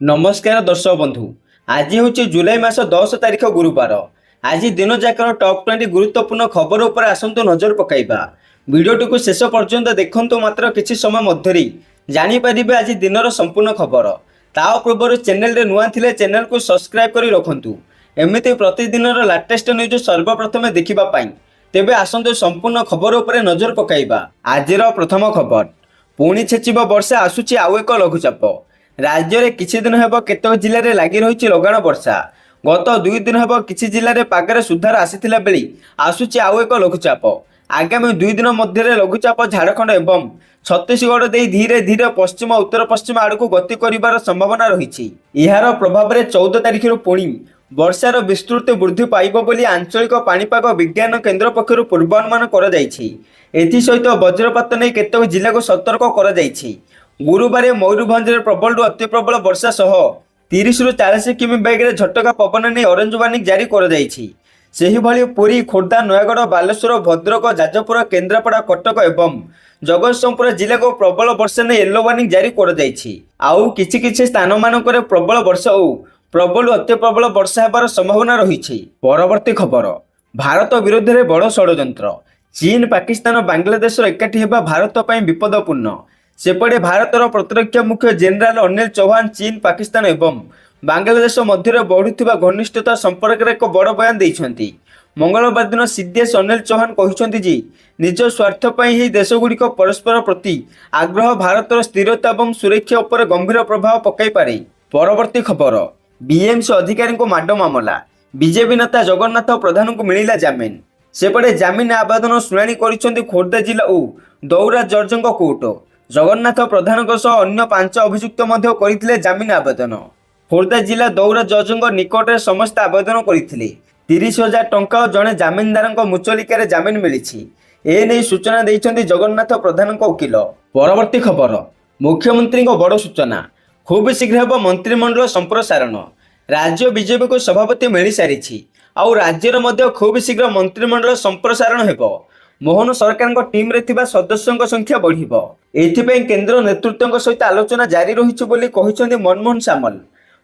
नमस्कार दर्शक बंधु। आज हूँ जुलाई मास 10 तारिख गुरुवार। आज दिन जाकर टॉप 20 गुरुत्वपूर्ण खबर उपर आसतु नजर पकाइबा। वीडियोटी को शेष पर्यंत देखंतु। मात्र किछि समय मध्यरी जानि परिबे आज दिनर संपूर्ण खबर। ता पूर्व चैनल रे नुआ थिले चैनल को सब्सक्राइब करी रखंतु। एमिति प्रतिदिनर लेटेस्ट न्यूज सर्वप्रथमे देखिबा पाई। तेबे आसतु संपूर्ण खबर उपरे नजर पकाइबा। आजिर प्रथम खबर, पुणी छेचिब वर्षा, आसुची आउ एक लघुचाप। राज्य में किछि दिन हेब केतक जिले में लगी रही लगाण वर्षा। गत 2 दिन हेब किछि जिले में पागरे सुधार आसीथिला बेली आसुची आउ एक लघुचाप। आगामी 2 दिन मध्य लघुचाप झारखंड एवं छत्तीसगढ़ दे धीरे धीरे पश्चिम उत्तर पश्चिम आड़ को गति कर संभावना रही। यार प्रभाव में 14 तारिख पुणी वर्षार विस्तृत वृद्धि पाइब बोली आंचलिक पाणीपाग विज्ञान केन्द्र पक्षर पूर्वानुमान सहित वज्रपात नहीं केतक जिला को सतर्क कर। गुरुवार मयूरभंज प्रबल अति प्रबल वर्षा सह 30 ରୁ 40 किमी बेगे झटका पवन नहीं ऑरेंज वार्निंग जारी कर। पुरी, खोर्धा, नयगढ़, बालेश्वर, भद्रक, जाजपुर, केन्द्रापड़ा, कटक एवं जगतसिंहपुर जिला को प्रबल वर्षा नहीं येलो वार्निंग जारी कर। किछि स्थान मानक प्रबल वर्षा और प्रबल अति प्रबल वर्षा होबार संभावना रही। परवर्ती खबर, भारत विरोध में बड़ षड्यंत्र। चीन, पाकिस्तान, बांग्लादेश एकाठी होगा भारत पर विपदपूर्ण। सेपटे भारतर प्रतिरक्षा मुख्य जेनेराल अनिल चौहान चीन, पाकिस्तान एवं बांग्लादेश मध्य बढ़ुवा घनिष्ठता संपर्क में एक बड़ बयान देइछंती। मंगलवार दिन सीडीएस अनिल चौहान कहते निज स्वार्थ ही देशगुड़िक परस्पर प्रति आग्रह भारतर स्थिरता और सुरक्षा उपर गंभीर प्रभाव पकाई पारे। परवर्ती खबर, बीएमसी अधिकारी को माड मामला। बीजेपी नेता जगन्नाथ प्रधान को मिला जामिन। सेपटे जामिन आवेदन शुणाणी कर खोर्धा जिला और दौरा जज कोर्ट। जगन्नाथ प्रधान अन्य 5 अभियुक्त करथिले जामिन आवेदन। खोर्धा जिला दौरा जज निकट में समस्त आवेदन करथिले। 30,000 टंका और जड़े जामिनदार मुचलिकार जामिन मिली। एने सूचना देइछन्ति जगन्नाथ प्रधान वकिल। परवर्ती खबर, मुख्यमंत्री बड़ सूचना। खूब शीघ्र हेब मंत्रिमंडल संप्रसारण। राज्य बीजेपी को सभापति मिल सारी आउ राज्यर खूब शीघ्र मंत्रिमंडल संप्रसारण हेब। मोहन सरकार टीम रे थिबा सदस्यों संख्या बढ़िबो। एथिपई केंद्र नेतृत्व सहित आलोचना जारी रही बोली कहिसंती मनमोहन सामल।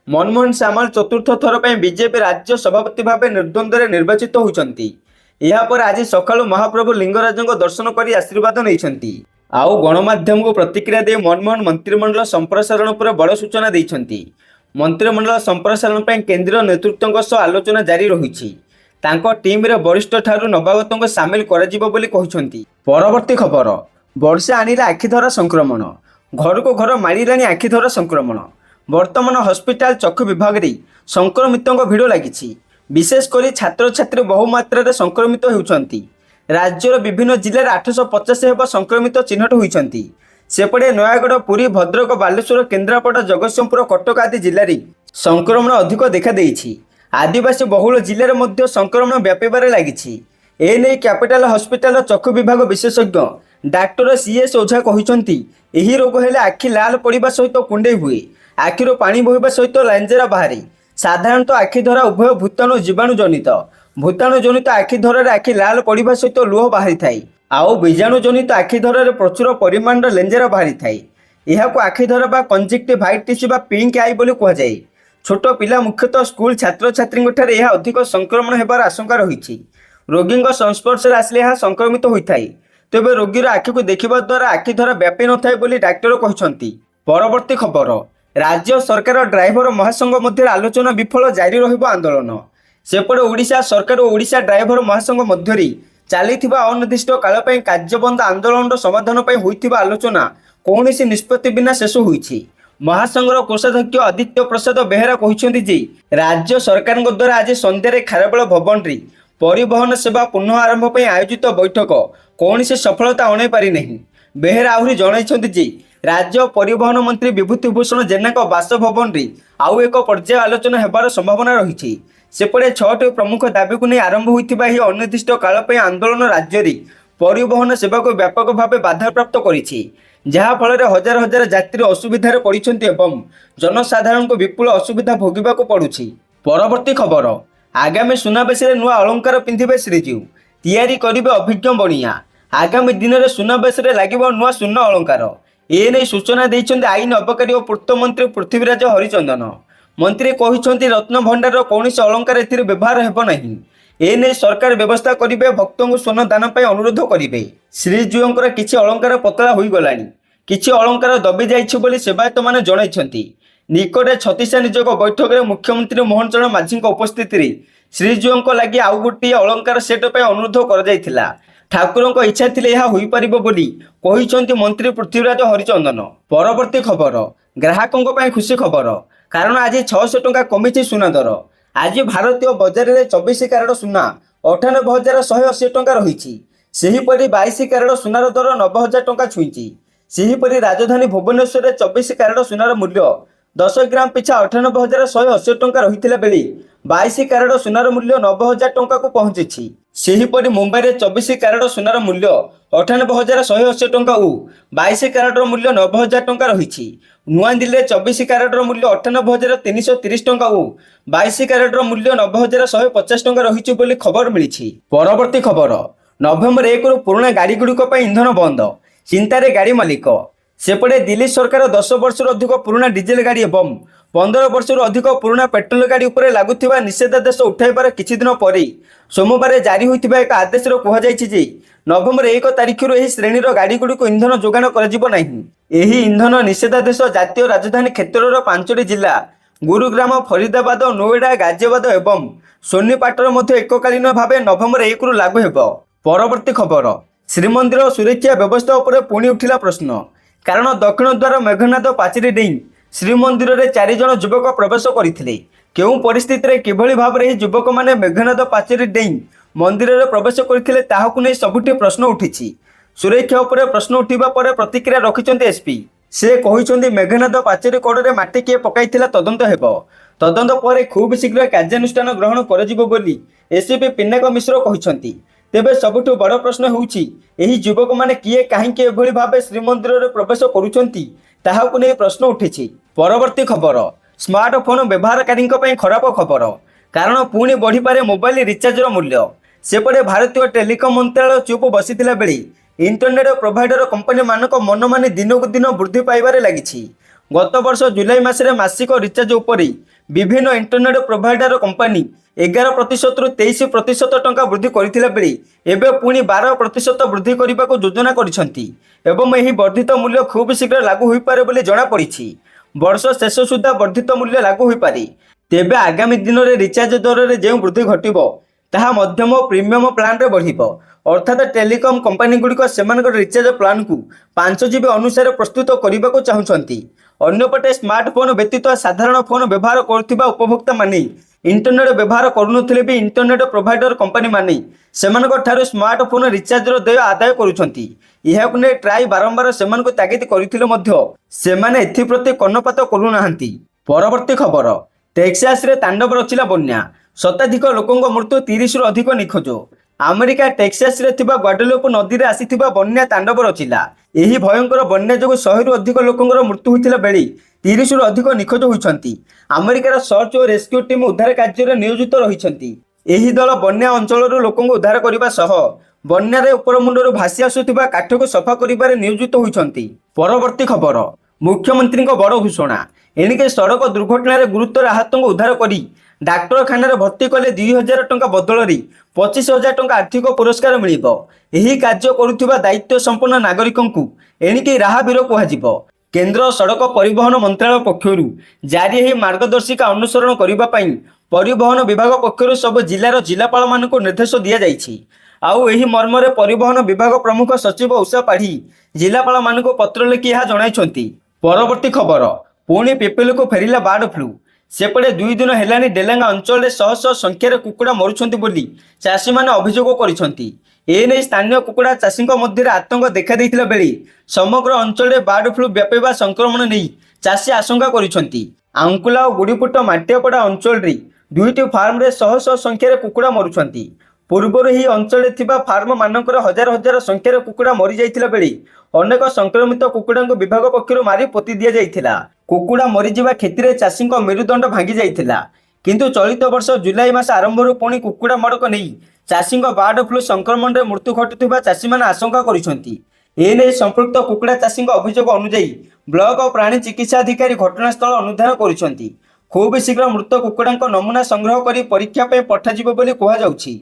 मनमोहन सामल चतुर्थ थर पर बीजेपी राज्य सभापति भाव निर्द्वंद्व निर्वाचित होइछंती। या पर आज सकाळु महाप्रभु लिंगराज दर्शन कर आशीर्वाद नैछंती। आउ गणमाध्यम को प्रतिक्रिया दे मनमोहन मंत्रिमंडल संप्रसारण पर बड़ सूचना दैछंती। मंत्रिमंडल संप्रसारण पर केंद्रीय नेतृत्व सह आलोचना जारी रही। तांको टीम रे वरिष्ठ ठारू नवागत को सामिल कराजिबो बोली कहिसंती। परवर्ती खबर, वर्षा आनिला आखिधरा संक्रमण। घर को घर मारिलानी आखिधरा संक्रमण। वर्तमान हॉस्पिटल चक्षु विभाग रे संक्रमितों भिड़ लगी। विशेषकर छात्र छात्री बहुमात्रा रे संक्रमित होउछंती। राज्यर विभिन्न जिले 850 हेब संक्रमित चिन्हट होइछंती। सेपटे नयगढ़, पुरी, भद्रक, बालेश्वर, केन्द्रापड़ा, जगतसिंहपुर, कटक आदि जिले में संक्रमण अधिक देखा देइछि। आदिवासी बहुल जिले में संक्रमण व्यापार लगी। एने कैपिटल हॉस्पिटल चक्षु विभाग विशेषज्ञ डाक्टर सीएस ओझा कहते यही रोग हेले आखि लाल पड़ा सहित कुंडे हुए, आखिर पानी बोहिबा सहित लांजेरा बाहरी। साधारणतः आखिधरा उभय भूताणु जीवाणु जनित। भूताणु जनित आखिधर आखि लाल पड़ा सहित लुह बाहरी थाए। आउ बीजाणु जनित आखिधर प्रचुर परिमाण लेंजेरा बाहरी थाए। यह आखिधर बा कंजक्टिवाइटिस बा पिंक आई बोली कहुए। छोट पिला मुख्यतः स्कूल छात्र छात्री यह अधिक संक्रमण होबार आशंका रही। रोगी संस्पर्श आसले यह संक्रमित होता है। तेबे रोगीर आखि को देखा द्वारा आखिधरा व्यापी न थाए बोली डाक्टर कहते। परवर्ती खबर, राज्य सरकार ड्राइवर महासंघ मध्य आलोचना विफल, जारी रहिबो आंदोलन। सेपटे ओडिशा सरकार और ओडिशा ड्राइवर महासंघ मध्य चलिथिबा अनिर्दिष्ट काल पई कार्यबंद आंदोलन समाधान पई होइथिबा आलोचना कौनसी निष्पत्ति बिना शेष होइछि। महासंघर कोषाध्यक्ष आदित्य प्रसाद बेहेरा कहते राज्य सरकार द्वारा आज संध्यारे खारबेल भवन रे परिवहन सेवा पुनः आरंभ पर आयोजित बैठक कौन से सफलता अणाई पारि नहीं। बेहेरा आहरी जनइछन्ति राज्य परिवहन मंत्री विभूतिभूषण जेना बासभवन रे आउ एक पर्याय आलोचना हेबार संभावना रही। सेपटे 6टी प्रमुख दाबी को नहीं आरंभ होइथिबा एही अनिर्दिष्ट काल पर आंदोलन राज्य रे परिवहन सेवा को व्यापक भाव बाधाप्राप्त करिछि। जहाँ फल हजार हजार यात्री असुविधार पड़ते एवं जनसाधारण को विपुल असुविधा भोगवा पड़ुछि। परवर्ती खबर, आगामी सुनाबेश नुआ अलंकार पिंधिबे श्रीजीउ, तैयारी करिबे अभिज्ञ बणिया। आगामी दिन में सुनाबेश लगे नुआ सुन अलंकार। एने सूचना देइछन्ते आईन अबकारी और पूर्त मंत्री पृथ्वीराज हरिचंदन। मंत्री कहिछन्ते रत्न भंडार कौनसी अलंकार एथिरे व्यवहार हेबो नहीं। एने सरकार व्यवस्था करिवे, भक्तों को स्वर्ण दान पाई अनुरोध करिवे। श्रीजीउंकर किछि अलंकार पतला होई गलानी, किछि अलंकार दबी जाइछि बोली सेवायत माने जणाइछन्ति। निकटे छत्तीसा निजोग बैठक में मुख्यमंत्री मोहन चरण माझी उपस्थित श्रीजीउंक लागि आउ गोटे अलंकार सेट पाई अनुरोध कर जाइथिला। ठाकुरଙ୍କ इच्छा थिले यह होई परिबो बोली कहिछन्ति मंत्री पृथ्वीराज हरिचंदन। परवर्ती खबर ग्राहकों ପାଇଁ खुशी खबर, कारण आज 600 टंका कमिछि सुना दर। आज भारतीय बजार में 24 क्यारेट सुना 98,180 टंका रही। सेहीपरि 22 क्यारेट सुनार दर 90,000 टंका छुईंछि। सेहीपरि राजधानी भुवनेश्वर में 24 क्यारेट सुनार मूल्य 10 ग्राम पिछा 98,180 टंका रही बेले 22 क्यारेट सुनार मूल्य 90,000 टंका को पहुंची। सेहीपरि मुंबई में 24 क्यारेट सुनार मूल्य 98,180 टंका और 22 क्यारेट मूल्य 90,000 टंका रही। नुआदिल्ली में 24 क्यारेट मूल्य 98,330 टंका और 22 क्यारेट मूल्य 90,150 टंका रही बोली खबर मिली। परवर्ती खबर नवेम्बर 1 रु पुराना गाड़ी गुड़िक इंधन बंद, चिंतार गाड़ी मालिक। सेपटे दिल्ली सरकार 10 वर्ष अधिक पुराना डिजेल गाड़ी एवं 15 वर्ष अधिक पुराना पेट्रोल गाड़ी उपर लागुवा निषेधादेश उठाइबार किछि दिन पर सोमवार जारी होइतिबा एक आदेश कहुଯାଇଛି नवेम्बर 1 तारिखर यह श्रेणीर गाड़ी गुड़िक इंधन जोगाण करी। इंधन निषेधादेश जातीय राजधानी क्षेत्रर 5टी जिला गुरुग्राम, फरीदाबाद, नोएडा, गाजियाबाद एवं सोनीपाटर मध्य एककालीन भाव नवेम्बर 1 रु लागू हेब। परवर्ती खबर श्रीमंदिर सुरक्षा व्यवस्था उपर पुणी उठिला प्रश्न, कारण दक्षिण द्वार मेघनाद पाचेरी डेई श्रीमंदिर में 4 जन युवक प्रवेश करते। केउ परिस्थिति किभली भाव में युवक मैंने मेघनाद पाचेरी डेई मंदिर में प्रवेश करते ताहाकु नहीं सबुठी प्रश्न उठी। सुरक्षा उपर प्रश्न उठा पर प्रतिक्रिया रखिंट एसपी। से कहते मेघनाद पाचेरी कड़े माटी किए पकाइथिला तदंत हेब। तदंत पर खूब शीघ्र कार्यानुष्ठान ग्रहण करिजिबो बोली एसपी पिनाक मिश्र कहते। तेबे सबुठु बड़ प्रश्न होउछि एही युवक माने किए काहेकि एभली भावे श्रीमंदिर में प्रवेश करुछंती ताहाकु नै प्रश्न उठिछि। परवर्ती खबर स्मार्टफोन व्यवहारकारी खराब खबर, कारण पुणी बढ़ी पारे मोबाइल रिचार्जर मूल्य। सेपटे भारतीय टेलिकम मंत्रालय चुप बसीथिला बेले इंटरनेट प्रोवाइडर कंपनी मानक मन माने दिनकु दिन वृद्धि पाइबारे लागिछि। गत वर्ष जुलाई मासरे मासिक रिचार्ज उपरि विभिन्न इंटरनेट प्रोवाइडर कंपनी 11% रु 23% टंका वृद्धि करथिला बेले एबे पुणी 12% वृद्धि करबाको योजना करिसंती एवं एही वर्धित मूल्य खूब शीघ्र लागू होई पारे बोली जणा पड़िछि। वर्ष शेष सुधा वर्धित मूल्य लागू होई पारे। तेबे आगामी दिन में रिचार्ज दर में जो वृद्धि घटिबो ताहा मध्यम प्रीमियम प्लान रे बढ़िबो। अर्थात टेलिकम कंपनी गुड़िक सेमानकर रिचार्ज प्लान को 5 GB अनुसार प्रस्तुत करने को चाहूँगी। अन्यपटे स्मार्टफोन व्यतीत साधारण फोन व्यवहार करुवा उपभोक्ता माने इंटरनेट व्यवहार करुनथिले भी इंटरनेट प्रोवाइडर कंपनी माने सेमानकर ठारो स्मार्टफोन रिचार्जर देय आदाय करुछंती। यहाकु ने ट्राई बारंबार सेमानकु तागिद करिथिले मध्य सेमाने एथिप्रति कर्णपात करुनाहांती। परवर्ती खबर टेक्सास रे तांडव रचिला बन्या, शताधिक लोकों मृत्यु 30 रु अधिक निखोज। अमेरिका टेक्सास रे थिबा ग्वाडेलोप नदी रे आसीथिबा बन्या तांडव रचिला। एही भयंकर बन्या जोगु 100 रु अधिक लोकों मृत्यु होइथिला बेले 30 रु अधिक निखोज होइछंती। अमेरिकार सर्च और रेस्क्यू टीम उद्धार कार्य नियोजित रहिछंती। एही दल बन्या अंचल लोकों उद्धार करने सह बन्या रे उपर मुंडर भासी आसुथिबा काठ को सफा करिबारे नियोजित होइछंती। परवर्ती खबर मुख्यमंत्री बड़ घोषणा, एणिके सड़क दुर्घटना गुरुतर आहत को उद्धार करी डाक्तरखाना भर्ती कले 2000 टंका बदल 25,000 टंका आर्थिक पुरस्कार मिलिबो। एही कार्य करुथिबा दायित्व संपन्न नागरिकों को एणिके राहबीर कुहाजिबो। केंद्र सड़क परिवहन मंत्रालय पक्षरु जारी एही मार्गदर्शिका अनुसरण करिबा पई परिवहन विभाग पक्षरु सब जिलार जिलापाल मानक निर्देश दिया जाइछि। आउ एही मर्मरे परिवहन विभाग प्रमुख सचिव उषा पाढ़ी जिलापाल मानक पत्र लिखि यह जणाइछंती। परवर्ती खबर पुणी पिपिल को फेरिला बार्ड फ्लू। सेपटे 2 दिन हेलानी डेलांगा अंचल में शह शह संख्यार कुकुड़ा मरुछंती बोली चाषी माने अभियोग करिसंती। एने स्थानीय कुकुड़ा चाषी मध्य आतंक देखा देइथिला बेले समग्र अंचल में बार्ड फ्लू व्यापीबा संक्रमण नहीं चाषी आशंका करिसंती। आंकुला और गुड़ीपुट माटियापड़ा अंचल में 2टी फार्म रे शह शह संख्यार कुकुड़ा मरुछंती। पूर्वर ही अंचल थिबा फार्म मानकर हजार हजार संख्यार कुकुड़ा मरी जाइथिला बेले अनेक संक्रमित कुकुड़ा विभाग पक्षर मारी पोती दिया जाइथिला। कुकुड़ा मरीजिबा क्षेत्र चाषी मेरुदंड भांगी जाइथिला। किंतु चलित वर्ष जुलाई मास आरंभ पुणी कुकुड़ा मड़क नहीं चाषी बार्ड फ्लू संक्रमण में मृत्यु घटुवा चाषी माने आशंका करिसंती। एने संपृक्त कुकुड़ा चाषी अभियोग अनुଯାयी ब्लॉक और प्राणी चिकित्सा अधिकारी घटनास्थल अनुधान करुछंती। खूब शीघ्र मृत कुकुड़ा नमूना संग्रह कर परीक्षा पठाଯିବ ବୋଲି କୁହାଯାଉଛି।